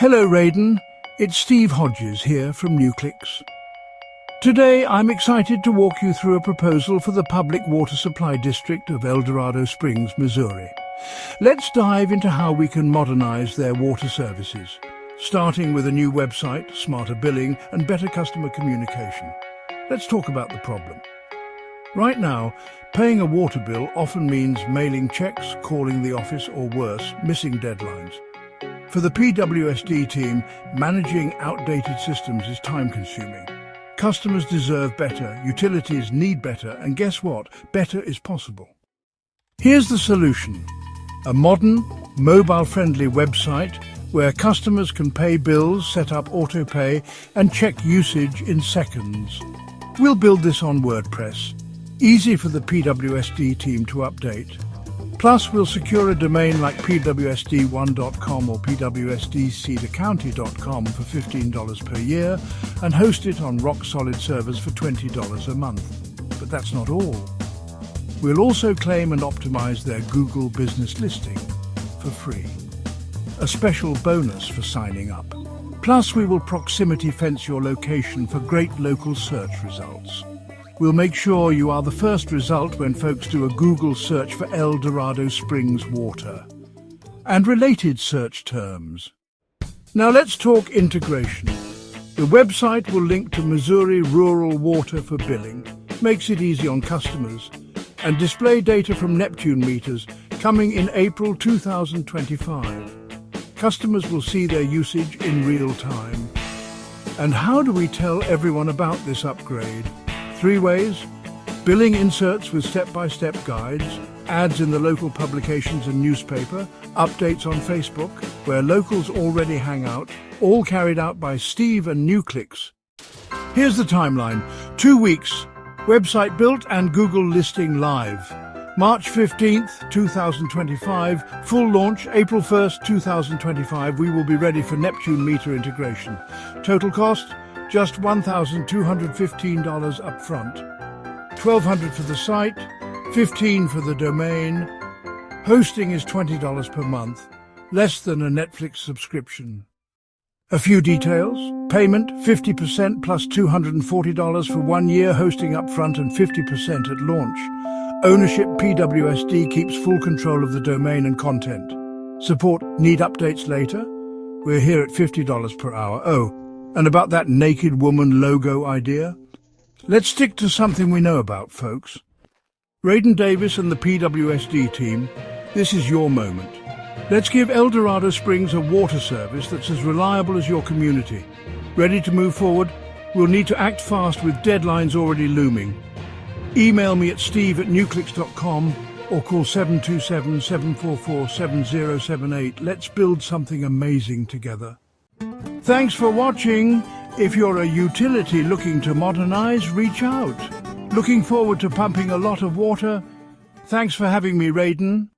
Hello Raiden, it's Steve Hodges here from NewClicks. Today I'm excited to walk you through a proposal for the Public Water Supply District of El Dorado Springs, Missouri. Let's dive into how we can modernize their water services, starting with a new website, smarter billing and better customer communication. Let's talk about the problem. Right now, paying a water bill often means mailing checks, calling the office or worse, missing deadlines. For the PWSD team, managing outdated systems is time-consuming. Customers deserve better, utilities need better, and guess what? Better is possible. Here's the solution. A modern, mobile-friendly website where customers can pay bills, set up autopay, and check usage in seconds. We'll build this on WordPress. Easy for the PWSD team to update. Plus, we'll secure a domain like pwsd1.com or pwsdcedarcounty.com for $15 per year and host it on rock-solid servers for $20 a month. But that's not all. We'll also claim and optimize their Google business listing for free. A special bonus for signing up. Plus, we will proximity fence your location for great local search results. We'll make sure you are the first result when folks do a Google search for El Dorado Springs water and related search terms. Now let's talk integration. The website will link to Missouri Rural Water for billing, makes it easy on customers, and display data from Neptune Meters coming in April 2025. Customers will see their usage in real time. And how do we tell everyone about this upgrade? 3 ways: billing inserts with step-by-step guides, ads in the local publications and newspaper, updates on Facebook, where locals already hang out, all carried out by Steve and NewClicks. Here's the timeline. 2 weeks, website built and Google listing live. March 15th, 2025, full launch, April 1st, 2025, we will be ready for Neptune meter integration. Total cost? Just $1,215 up front. $1,200 for the site, $15 for the domain. Hosting is $20 per month, less than a Netflix subscription. A few details: payment 50% plus $240 for 1 year hosting up front and 50% at launch. Ownership: PWSD keeps full control of the domain and content. Support: need updates later? We're here at $50 per hour. Oh, and about that naked woman logo idea? Let's stick to something we know about, folks. Raiden Davis and the PWSD team, this is your moment. Let's give El Dorado Springs a water service that's as reliable as your community. Ready to move forward? We'll need to act fast with deadlines already looming. Email me at steve@newclicks.com or call 727-744-7078. Let's build something amazing together. Thanks for watching. If you're a utility looking to modernize, reach out. Looking forward to pumping a lot of water? Thanks for having me, Raiden.